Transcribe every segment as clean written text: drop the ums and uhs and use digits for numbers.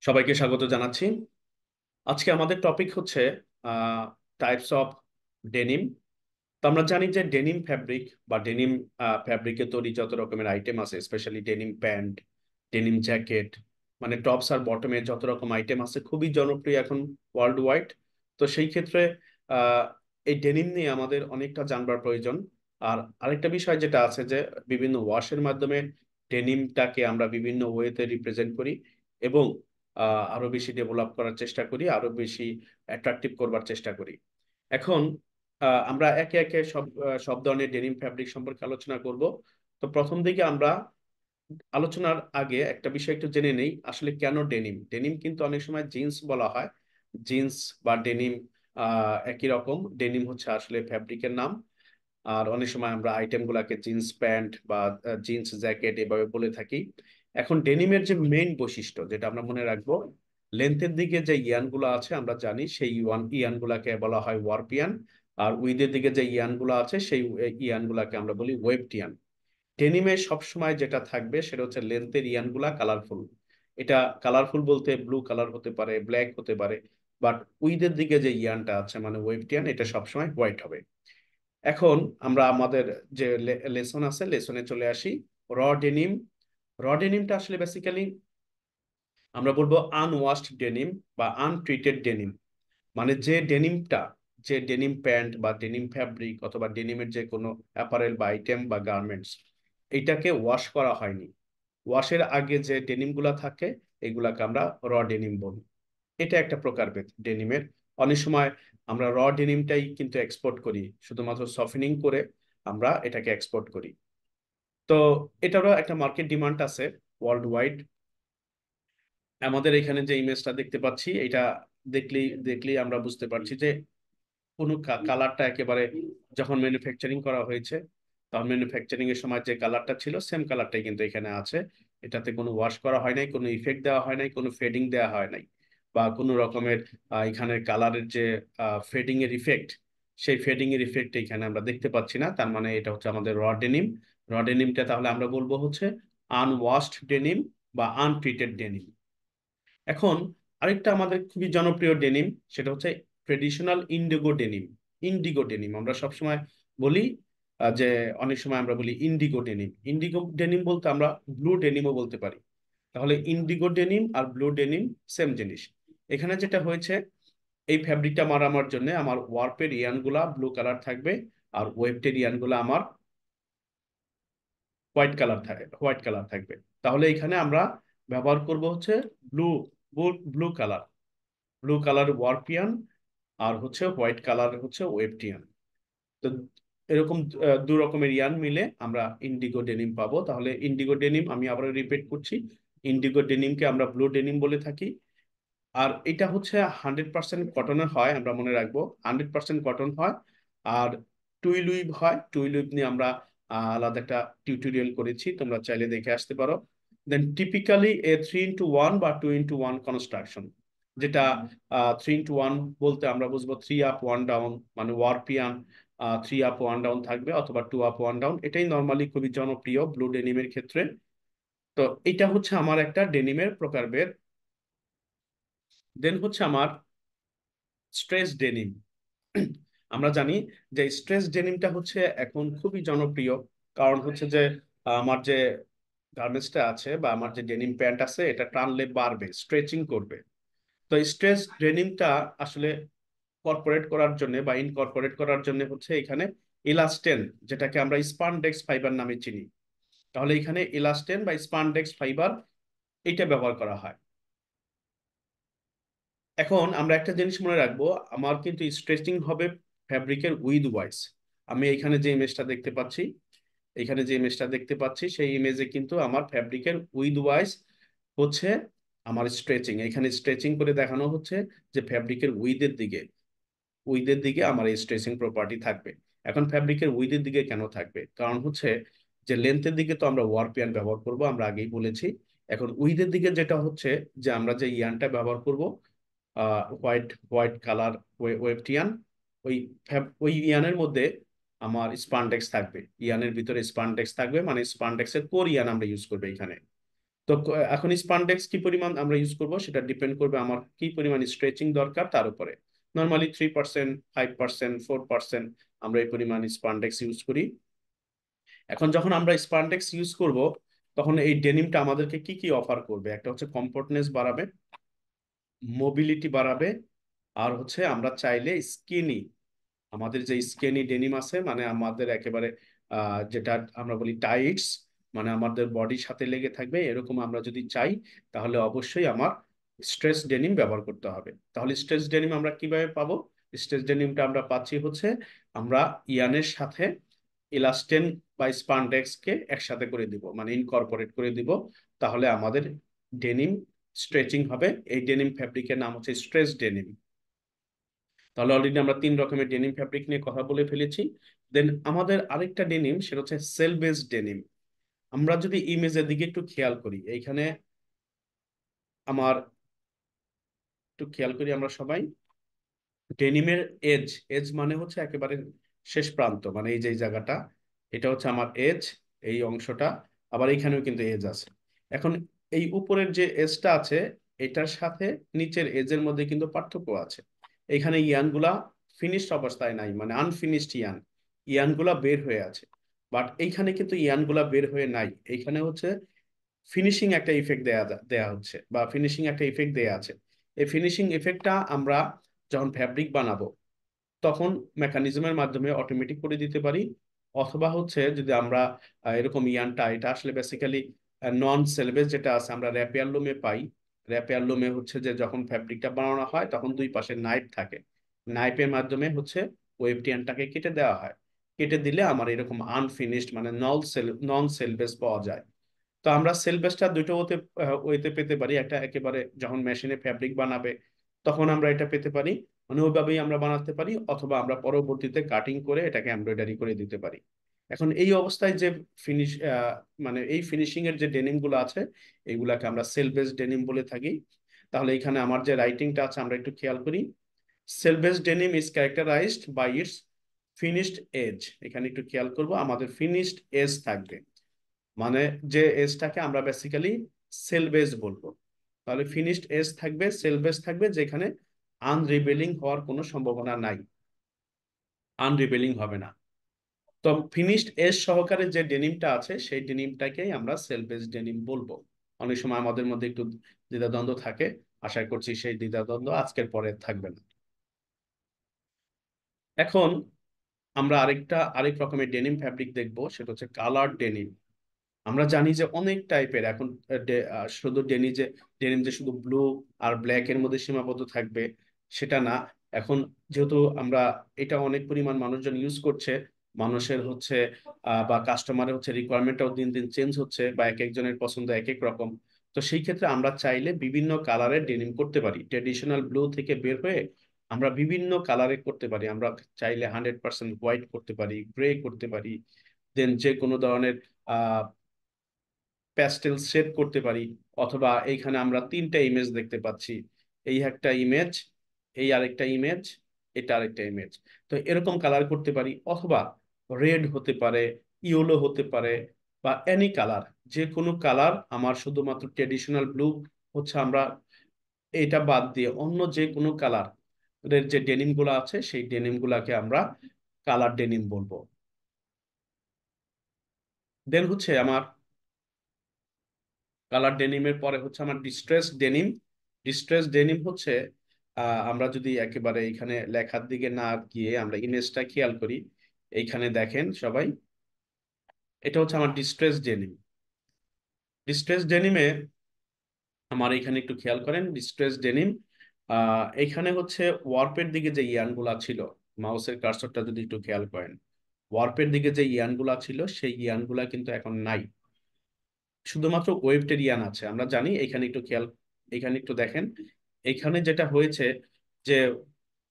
সবাইকে স্বাগত জানাচ্ছি। আজকে আমাদের টপিক হচ্ছে টাইপস অফ ডেনিম। তো আমরা জানি যে ডেনিম ফ্যাব্রিক বা ডেনিম ফ্যাব্রিকে তৈরি যত রকমের আইটেম আছে, specially denim pant, denim jacket, মানে টপস আর বটমে যত রকম আইটেম আছে খুবই জনপ্রিয় এখন ওয়ার্ল্ড ওয়াইড। তো সেই ক্ষেত্রে আহ, এই ডেনিম নিয়ে আমাদের অনেকটা জানবার প্রয়োজন। আর আরেকটা বিষয় যেটা আছে যে বিভিন্ন ওয়াশের মাধ্যমে ডেনিমটাকে আমরা বিভিন্ন ওয়েতে রিপ্রেজেন্ট করি এবং আরো বেশি ডেভেলপ করার চেষ্টা করি, আরো বেশি অ্যাট্রাকটিভ করবার চেষ্টা করি। এখন আমরা একে একে সব ধরনের ডেনিম ফ্যাব্রিক সম্পর্কে আলোচনা করব। তো প্রথম দিকে আমরা আলোচনার আগে একটা বিষয় একটু জেনে নেই, আসলে কেন ডেনিম। ডেনিম কিন্তু অনেক সময় জিন্স বলা হয়। জিন্স বা ডেনিম একই রকম। ডেনিম হচ্ছে আসলে ফ্যাব্রিকের নাম। আর অনেক সময় আমরা আইটেম গুলাকে জিন্স প্যান্ট বা জিন্স জ্যাকেট এভাবে বলে থাকি। এখন ডেনিমের যে মেইন বৈশিষ্ট্য যেটা আমরা মনে রাখবো, লেন্থের দিকে যে ইয়ান গুলো আছে আমরা জানি সেই ইয়ান গুলাকে বলা হয় ওয়ার্প ইয়ান। আর উইদের দিকে যে ইয়ান গুলো আছে সেই ইয়ান গুলাকে আমরা বলি ওয়েবড ইয়ান। ডেনিমে সবসময় যেটা থাকবে সেটা হচ্ছে লেন্থের ইয়ান গুলা কালারফুল। এটা কালারফুল বলতে ব্লু কালার হতে পারে, ব্ল্যাক হতে পারে, বাট উইদের দিকে যে ইয়ানটা আছে মানে ওয়েবড ইয়ান, এটা সবসময় হোয়াইট হবে। এখন আমরা আমাদের যে লেসন আছে লেসনে চলে আসি। র ডেনিম। র ডেনিমটা আসলে বেসিক্যালি আমরা বলবো আনওয়াশড ডেনিম বা আনট্রিটেড ডেনিম। মানে যে ডেনিম প্যান্ট বা ডেনিম ফ্যাব্রিক অথবা ডেনিমের যে কোনো অ্যাপারেল বা আইটেম বা গার্মেন্টস, এটাকে ওয়াশ করা হয়নি। ওয়াশের আগে যে ডেনিম গুলা থাকে এগুলাকে আমরা র ডেনিম বলি। এটা একটা প্রকারভেদ ডেনিমের। অনেক সময় আমরা র ডেনিমটাই কিন্তু এক্সপোর্ট করি, শুধুমাত্র সফেনিং করে আমরা এটাকে এক্সপোর্ট করি। তো এটারও একটা মার্কেট ডিমান্ড আছে ওয়ার্ল্ড ওয়াইড। আমাদের এখানে যে ইমেজটা দেখতে পাচ্ছি এটা দেখলেই দেখলেই আমরা বুঝতে পারছি যে কোনো কালারটা একেবারে যখন ম্যানুফ্যাকচারিং করা হয়েছে তখন ম্যানুফ্যাকচারিং এর সময় যে কালারটা ছিল সেম কালারটাই কিন্তু এখানে আছে। এটাতে কোনো ওয়াশ করা হয় নাই, কোনো ইফেক্ট দেওয়া হয় নাই, কোনো ফেডিং দেওয়া হয় নাই, বা কোনো রকমের এখানে কালারের যে ফেডিং এর ইফেক্ট, সেই ফেডিং এর ইফেক্ট এখানে আমরা দেখতে পাচ্ছি না। তার মানে এটা হচ্ছে আমাদের র ডেনিম। র ডেনিমটা তাহলে আমরা বলবো হচ্ছে আনওয়াশড ডেনিম বা আনট্রিটেড ডেনিম। এখন আরেকটা আমাদের খুবই জনপ্রিয় ডেনিম, সেটা হচ্ছে traditional Indigo denim. Indigo denim আমরা সবসময় বলি, যে অনেক সময় আমরা বলি ইন্ডিগো ডেনিম। ইন্ডিগো ডেনিম বলতে আমরা ব্লু ডেনিমও বলতে পারি। তাহলে ইন্ডিগো ডেনিম আর ব্লু ডেনিম সেম জিনিস। এখানে যেটা হয়েছে, এই ফ্যাব্রিকটা মারামার জন্য আমার ওয়ার্পের ইয়ান গুলা ব্লু কালার থাকবে আর ওয়েবটের ইয়ান গুলা আমার হোয়াইট কালার থাকবে। তাহলে এখানে আমরা ব্যবহার করব হচ্ছে blue blue colour. Blue colour ওয়ার্পিয়ান আর হচ্ছে হোয়াইট কালার হচ্ছে ওয়েবটিয়ান। তো এরকম দু রকমের ইয়ান মিলে আমরা ইন্ডিগো ডেনিম পাবো। তাহলে ইন্ডিগো ডেনিম আমি আবার রিপিট করছি, ইন্ডিগো ডেনিমকে আমরা ব্লু ডেনিম বলে থাকি। আর এটা হচ্ছে 100% কটনের হয়, আমরা মনে রাখবো 100% কটন হয়। আর টুইলুইভ হয়। টুইলুইভ নিয়ে আমরা আলাদা একটা টিউটোরিয়াল করেছি, তোমরা চাইলে দেখে আসতে পারো। দেন টিপিক্যালি এ 3-in-1 বা 2-in-1 কনস্ট্রাকশন, যেটা 3-in-1 বলতে আমরা বুঝবো 3 up 1 down, মানে ওয়ারপিয়ান 3 up 1 down থাকবে অথবা 2 up 1 down। এটাই নর্মালি খুবই জনপ্রিয় ব্লু ডেনিমের ক্ষেত্রে। তো এটা হচ্ছে আমার একটা ডেনিমের প্রকারভেদ। দেন হচ্ছে আমার স্ট্রেস ডেনিম। আমরা জানি যে স্ট্রেস ডেনিমটা হচ্ছে এখন খুবই জনপ্রিয়। কারণ হচ্ছে যে আমার যে গার্মেন্টসটা আছে বা আমার যে ডেনিম প্যান্ট আছে এটা টানলে বাড়বে, স্ট্রেচিং করবে। তো স্ট্রেস ডেনিমটা আসলে কর্পোরেট করার জন্য বা ইনকর্পোরেট করার জন্য হচ্ছে এখানে ইলাস্টেন, যেটাকে আমরা স্পানডেক্স ফাইবার নামে চিনি। তাহলে এখানে ইলাস্টেন বা স্পানডেক্স ফাইবার এটা ব্যবহার করা হয়। এখন আমরা একটা জিনিস মনে রাখবো, আমার কিন্তু স্ট্রেচিং হবে ফ্যাব্রিকের উইথ ওয়াইজ। আমি এখানে যে ইমেজটা দেখতে পাচ্ছি, সেই ইমেজে কিন্তু আমার ফ্যাব্রিকের উইথ ওয়াইজ হচ্ছে আমার স্ট্রেচিং। এখানে স্ট্রেচিং করে দেখানো হচ্ছে যে ফ্যাব্রিকের উইথের দিকে আমার এই স্ট্রেচিং প্রপার্টি থাকবে। এখন ফ্যাব্রিকের উইথের দিকে কেন থাকবে, কারণ হচ্ছে যে লেন্থের দিকে তো আমরা ওয়ারপিয়ান ব্যবহার করব, আমরা আগেই বলেছি। এখন উইথের দিকে যেটা হচ্ছে যে আমরা যে ইয়ানটা ব্যবহার করব হোয়াইট হোয়াইট কালার ওয়েবটিয়ান, ওই ওই ইয়ানের মধ্যে আমার স্পানডেক্স থাকবে। ইয়ানের ভিতরে স্পানডেক্স থাকবে, মানে স্পানডেক্সের কোর ইয়ান আমরা ইউজ করবো এখানে। তো তো এখন স্পান্ডেক্স কি পরিমাণ আমরা ইউজ করব সেটা ডিপেন্ড করবে আমার কি পরিমাণ স্ট্রেচিং দরকার তার উপরে। নর্মালি 3%, 5%, 4% আমরা এই পরিমাণ স্পান্ডেক্স ইউজ করি। এখন যখন আমরা স্পান্ডেক্স ইউজ করব, তখন এই ডেনিমটা আমাদেরকে কি কি অফার করবে? একটা হচ্ছে কমফোর্টনেস বাড়াবে, মোবিলিটি বাড়াবে, আর হচ্ছে আমরা চাইলে স্কিনি, আমাদের যে স্কিনি ডেনিম আছে, মানে আমাদের একেবারে যেটা আমরা বলি টাইটস, মানে আমাদের বডির সাথে লেগে থাকবে, এরকম আমরা যদি চাই, তাহলে অবশ্যই আমার স্ট্রেস ডেনিম ব্যবহার করতে হবে। তাহলে স্ট্রেস ডেনিম আমরা কিভাবে পাবো? স্ট্রেস ডেনিমটা আমরা পাচ্ছি হচ্ছে আমরা ইয়ানের সাথে ইলাস্টেন বা স্পান্ডেক্স কে একসাথে করে দিব, মানে ইনকর্পোরেট করে দিব। তাহলে আমাদের ডেনিম স্ট্রেচিং হবে। এই ডেনিম ফ্যাব্রিকের নাম হচ্ছে স্ট্রেস ডেনিম। তাহলে অলরেডি আমরা 3 রকমের ডেনিম ফ্যাব্রিক নিয়ে কথা বলে ফেলেছি। দেন আমাদের আরেকটা ডেনিম, সেটা হচ্ছে সেলভেজ ডেনিম। আমরা যদি ইমেজের দিকে একটু খেয়াল করি, এইখানে আমার একটু খেয়াল করি আমরা সবাই, ডেনিমের এজ, এজ মানে হচ্ছে একেবারে শেষ প্রান্ত, মানে এই যে এই জায়গাটা, এটা হচ্ছে আমার এজ, এই অংশটা। আবার এইখানেও কিন্তু এজ আছে। এখন এই উপরের যে এজটা আছে, এটার সাথে নিচের এজের মধ্যে কিন্তু পার্থক্য আছে। এখানে ইয়ানগুলা ফিনিশড অবস্থায় নাই, মানে আনফিনিশড ইয়ান, ইয়ানগুলা বের হয়ে আছে। বাট এইখানে কিন্তু ইয়ানগুলা বের হয়ে নাই, এইখানে হচ্ছে ফিনিশিং একটা ইফেক্ট দেয়া হচ্ছে, বা ফিনিশিং একটা ইফেক্ট দেয়া আছে। এই ফিনিশিং ইফেক্টটা আমরা যখন ফ্যাব্রিক বানাবো, তখন মেকানিজমের মাধ্যমে অটোমেটিক করে দিতে পারি। অথবা হচ্ছে যদি আমরা এরকম ইয়ানটা, এটা আসলে বেসিক্যালি নন সেলভেজ যেটা আছে, আমরা র্যাপিয়ার লুমে পাই। র্যাপিয়ার লুমে হচ্ছে যে যখন ফ্যাব্রিকটা বানানো হয়, তখন দুই পাশে নাইফ থাকে, নাইফের মাধ্যমে হচ্ছে ওয়েবটিয়ানটাকে কেটে দেওয়া হয়। কেটে দিলে আমার এরকম আনফিনিশড, মানে নন সেলভেজ পাওয়া যায়। তো আমরা সেল বেসটা দুটো ওয়েতে পেতে পারি। একটা একেবারে যখন মেশিনে ফ্যাব্রিক বানাবে, তখন আমরা এটা পেতে পারি, মানে ওইভাবেই আমরা বানাতে পারি, অথবা আমরা পরবর্তীতে কাটিং করে এটাকে এমব্রয়ডারি করে দিতে পারি। এখন এই অবস্থায় যে ফিনিশ, মানে এই ফিনিশিং এর যে ডেনিম গুলো আছে, এগুলাকে আমরা সেল বেস ডেনিম বলে থাকি। তাহলে এখানে আমার যে রাইটিংটা আছে, আমরা একটু খেয়াল করি। Selvage denim is characterized by its finished edge. এখানে একটু খেয়াল করব, আমাদের ফিনিশড এজ থাকবে, মানে যে এজটাকে আমরা বেসিক্যালি সেলভেজ বলবো। তাহলে ফিনিশড এজ থাকবে, সেলভেজ থাকবে, যেখানে আনরিবেলিং হওয়ার কোনো সম্ভাবনা নাই, আনরিবেলিং হবে না। তো ফিনিশড এজ সহকারে যে ডেনিমটা আছে, সেই ডেনিমটাকেই আমরা সেলভেজ ডেনিম বলবো। অনেক সময় আমাদের মধ্যে একটু দ্বিধাদ্বন্দ্ব থাকে, আশা করছি সেই দ্বিধাদ্বন্দ্ব আজকের পরে থাকবে না। এখন আমরা আরেক রকমের ডেনিম ফ্যাব্রিক দেখবো, সেটা হচ্ছে কালার ডেনিম। আমরা জানি যে অনেক টাইপের এখন শুধু ডেনিম যে শুধু ব্লু আর ব্ল্যাক এর মধ্যে সীমাবদ্ধ থাকবে সেটা না। এখন যেহেতু আমরা এটা অনেক পরিমাণ মানুষজন ইউজ করছে, মানুষের হচ্ছে বা কাস্টমারের হচ্ছে রিকোয়ারমেন্টটাও দিন দিন চেঞ্জ হচ্ছে, বা এক একজনের পছন্দ এক এক রকম। তো সেই ক্ষেত্রে আমরা চাইলে বিভিন্ন কালারের ডেনিম করতে পারি, ট্রেডিশনাল ব্লু থেকে বের হয়ে আমরা বিভিন্ন কালারে করতে পারি। আমরা চাইলে 100% হোয়াইট করতে পারি, গ্রে করতে পারি, দেন যে কোনো ধরনের প্যাস্টেল শেড করতে পারি। অথবা এইখানে আমরা 3টা ইমেজ দেখতে পাচ্ছি, এই একটা ইমেজ, এই আরেকটা ইমেজ, এটা আরেকটা ইমেজ। তো এরকম কালার করতে পারি, অথবা রেড হতে পারে, ইয়েলো হতে পারে, বা এনি কালার, যে কোনো কালার। আমার শুধুমাত্র ট্রেডিশনাল ব্লু হচ্ছে আমরা এটা বাদ দিয়ে অন্য যে কোনো কালার এর যে ডেনিম গুলো আছে, সেই ডেনিম গুলাকে আমরা কালার ডেনিম বলবো। দেন হচ্ছে আমার কালার ডেনিমের পরে হচ্ছে আমার ডিস্ট্রেস ডেনিম। ডিস্ট্রেস ডেনিম হচ্ছে আমরা যদি একেবারে এখানে লেখার দিকে না গিয়ে আমরা ইমেজটা খেয়াল করি, এইখানে দেখেন সবাই, এটা হচ্ছে আমার ডিস্ট্রেস ডেনিম। ডিস্ট্রেস ডেনিমে আমার এখানে একটু খেয়াল করেন, ডিস্ট্রেস ডেনিম এখানে হচ্ছে ওয়ার্পের দিকে যে ইয়ানগুলা ছিল, মাউসের কার্সরটা যদি একটু খেয়াল করেন, ওয়ার্পের দিকে যে ইয়ানগুলা ছিল, সেই ইয়ানগুলা কিন্তু এখন নাই, শুধুমাত্র ওয়েবটেরিয়ান আছে। আমরা জানি, এখানে একটু দেখেন, এখানে যেটা হয়েছে যে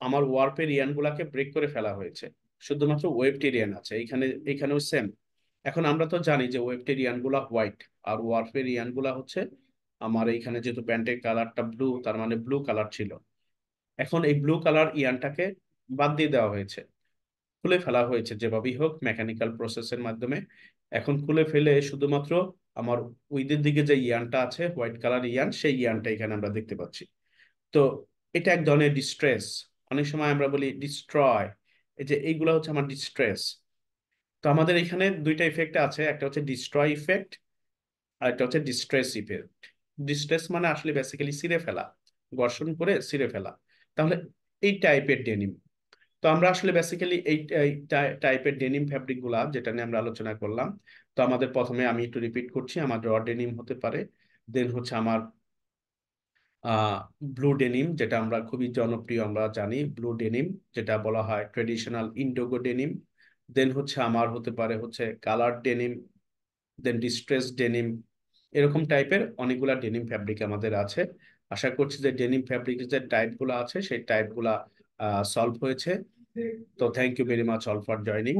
আমার ওয়ার্পের ইয়ানগুলাকে ব্রেক করে ফেলা হয়েছে, শুধুমাত্র ওয়েবটেরিয়ান আছে এখানে। এখানেও সেম। এখন আমরা তো জানি যে ওয়েবটেরিয়ান গুলা হোয়াইট, আর ওয়ার্পের ইয়ানগুলা হচ্ছে আমার এইখানে, যেহেতু প্যান্টের কালারটা ব্লু, তার মানে ব্লু কালার ছিল। এখন এই ব্লু কালার ইয়ানটাকে বাদ দিয়ে দেওয়া হয়েছে, খুলে ফেলা হয়েছে যেভাবেই হোক মেকানিক্যাল প্রসেসের মাধ্যমে। এখন খুলে ফেলে শুধুমাত্র আমার উইদের দিকে যে ইয়ানটা আছে, হোয়াইট কালার ইয়ান, সেই ইয়ানটা এখানে আমরা দেখতে পাচ্ছি। তো এটা এক ধরনের ডিস্ট্রেস। অনেক সময় আমরা বলি ডিস্ট্রয়, এই যে এইগুলো হচ্ছে আমার ডিস্ট্রেস। তো আমাদের এখানে দুইটা ইফেক্ট আছে, একটা হচ্ছে ডিস্ট্রয় ইফেক্ট আর একটা হচ্ছে ডিস্ট্রেস ইফেক্ট। ডিস্ট্রেস মানে আসলে বেসিক্যালি ছিঁড়ে ফেলা, ঘর্ষণ করে ছিঁড়ে ফেলা। তাহলে এই টাইপের ডেনিম, তো আমরা আসলে বেসিক্যালি এই টাইপের ডেনিম ফ্যাব্রিক গুলা যেটা নিয়ে আমরা আলোচনা করলাম। তো আমাদের প্রথমে আমি একটু রিপিট করছি, আমার র ডেনিম হতে পারে, দেন হচ্ছে আমার ব্লু ডেনিম, যেটা আমরা খুবই জনপ্রিয় আমরা জানি ব্লু ডেনিম, যেটা বলা হয় ট্রেডিশনাল ইন্ডিগো ডেনিম। দেন হচ্ছে আমার হতে পারে হচ্ছে কালার ডেনিম, দেন ডিস্ট্রেস ডেনিম। এরকম টাইপের অনেকগুলা ডেনিম ফ্যাব্রিক আমাদের আছে। আশা করছি যে ডেনিম ফ্যাব্রিকের যে টাইপগুলো আছে সেই টাইপগুলা সলভ হয়েছে। তো thank you very much all for joining.